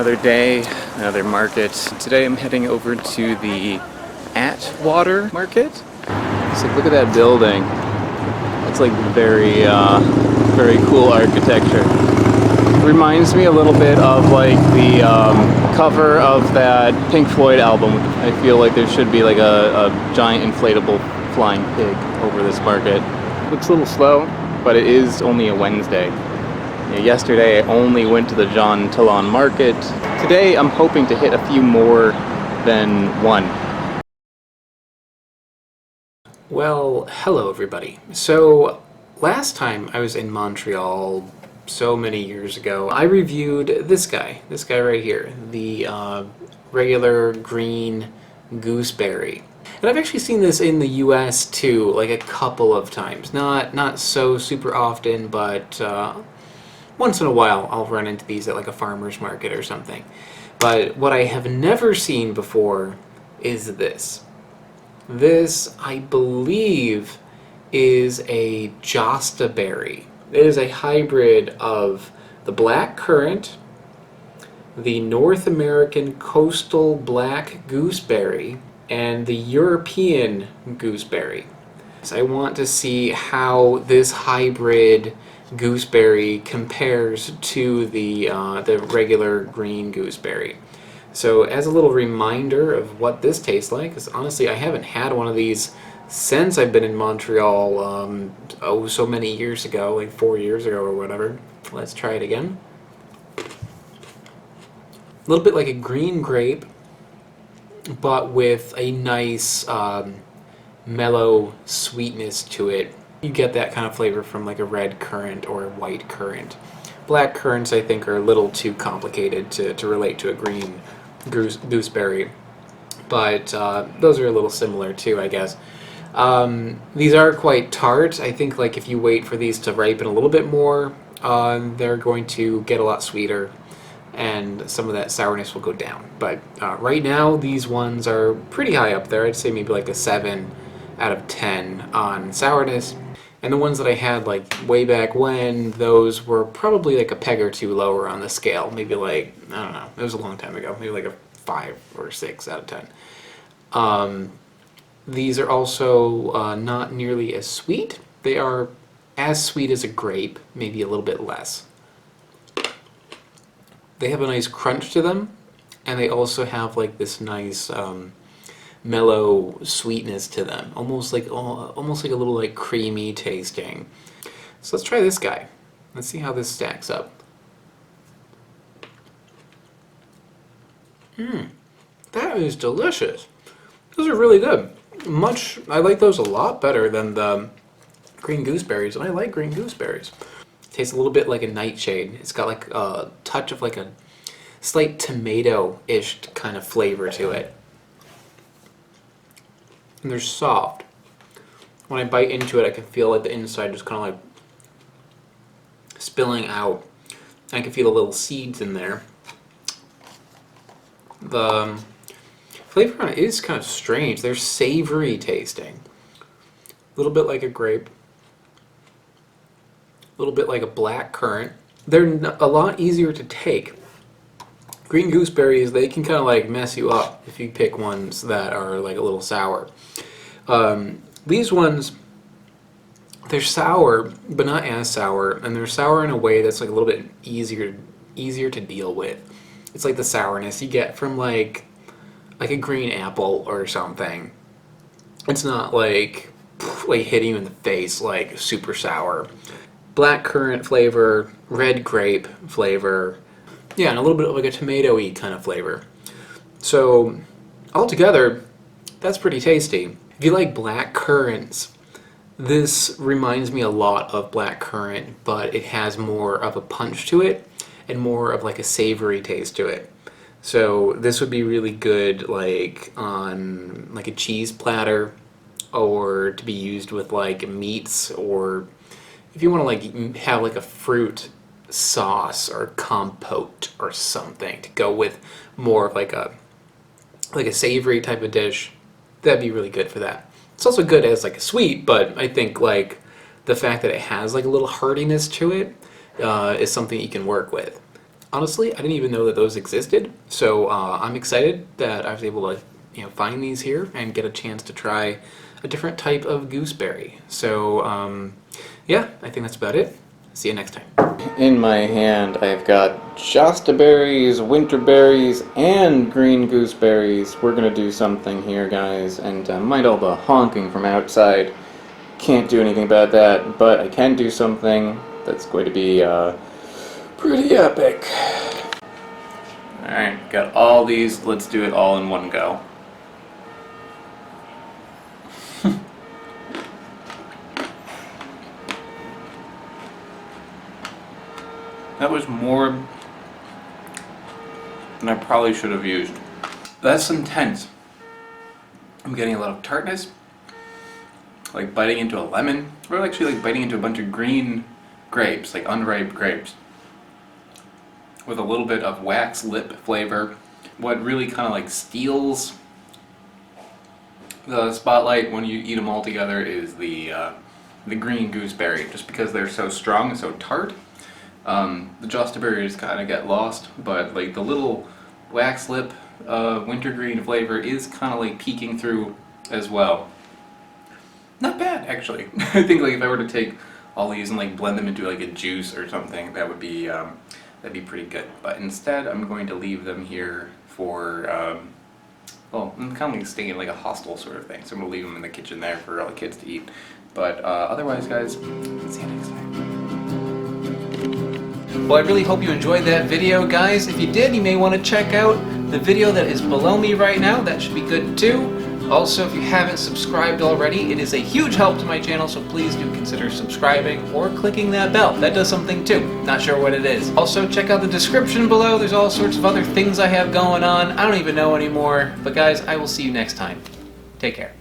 Another day, another market. Today I'm heading over to the Atwater market. So look at that building. It's like very, very cool architecture. Reminds me a little bit of like the cover of that Pink Floyd album. I feel like there should be like a giant inflatable flying pig over this market. Looks a little slow, but it is only a Wednesday. Yesterday I only went to the John Talon market. Today I'm hoping to hit a few more than one. Well, hello everybody. So last time I was in Montreal so many years ago, I reviewed this guy right here, the regular green gooseberry. And I've actually seen this in the US too, like a couple of times. Not so super often, but once in a while I'll run into these at like a farmer's market or something. But what I have never seen before is this. This, I believe, is a Jostaberry. It is a hybrid of the black currant, the North American coastal black gooseberry, and the European gooseberry. So I want to see how this hybrid gooseberry compares to the regular green gooseberry. So as a little reminder of what this tastes like, because honestly I haven't had one of these since I've been in Montreal, so many years ago, like 4 years ago or whatever. Let's try it again. A little bit like a green grape, but with a nice mellow sweetness to it. You get that kind of flavor from like a red currant or a white currant. Black currants I think are a little too complicated to relate to a green gooseberry, but those are a little similar too, I guess. These are quite tart. I think like if you wait for these to ripen a little bit more, they're going to get a lot sweeter and some of that sourness will go down. But right now these ones are pretty high up there. I'd say maybe like a 7 out of 10 on sourness. And the ones that I had like way back when, those were probably like a peg or two lower on the scale. Maybe like, I don't know, it was a long time ago. Maybe like a 5 or 6 out of 10. These are also not nearly as sweet. They are as sweet as a grape, maybe a little bit less. They have a nice crunch to them, and they also have like this nice mellow sweetness to them, almost like a little like creamy tasting. So let's try this guy. Let's see how this stacks up. That is delicious. Those are really good. I like those a lot better than the green gooseberries, and I like green gooseberries. Tastes a little bit like a Nightshade. It's got like a touch of like a slight tomato-ish kind of flavor to it. And they're soft. When I bite into it, I can feel like the inside just kind of like spilling out. I can feel the little seeds in there. The flavor on it is kind of strange. They're savory tasting. A little bit like a grape. A little bit like a black currant. They're a lot easier to take. Green gooseberries, they can kind of like mess you up if you pick ones that are like a little sour. These ones, they're sour, but not as sour, and they're sour in a way that's like a little bit easier to deal with. It's like the sourness you get from like a green apple or something. It's not like hitting you in the face like super sour. Black currant flavor, red grape flavor. Yeah, and a little bit of like a tomato-y kind of flavor. So, altogether, that's pretty tasty. If you like black currants, this reminds me a lot of black currant, but it has more of a punch to it and more of like a savory taste to it. So this would be really good like on like a cheese platter, or to be used with like meats, or if you want to like have like a fruit sauce or compote or something to go with more of like a savory type of dish. That'd be really good for that. It's also good as like a sweet, but I think like the fact that it has like a little heartiness to it is something you can work with. Honestly, I didn't even know that those existed, so I'm excited that I was able to find these here and get a chance to try a different type of gooseberry. So yeah, I think that's about it. See you next time. In my hand, I've got Jostaberries, winterberries, and green gooseberries. We're gonna do something here, guys, and mind all the honking from outside. Can't do anything about that, but I can do something that's going to be pretty epic. Alright, got all these. Let's do it all in one go. That was more than I probably should have used. That's intense. I'm getting a lot of tartness, like biting into a lemon, or actually like biting into a bunch of green grapes, like unripe grapes, with a little bit of wax lip flavor. What really kind of like steals the spotlight when you eat them all together is the green gooseberry, just because they're so strong and so tart. The Jostaberries kind of get lost, but like the little wax lip wintergreen flavor is kind of like peeking through as well. Not bad, actually. I think like if I were to take all these and like blend them into like a juice or something, that would be that'd be pretty good. But instead, I'm going to leave them here for well, I'm kind of like staying in like a hostel sort of thing, so I'm gonna leave them in the kitchen there for all the kids to eat. But otherwise, guys, see you next time. Well, I really hope you enjoyed that video, guys. If you did, you may want to check out the video that is below me right now. That should be good too. Also, if you haven't subscribed already, it is a huge help to my channel, so please do consider subscribing or clicking that bell. That does something too. Not sure what it is. Also, check out the description below. There's all sorts of other things I have going on. I don't even know anymore. But guys, I will see you next time. Take care.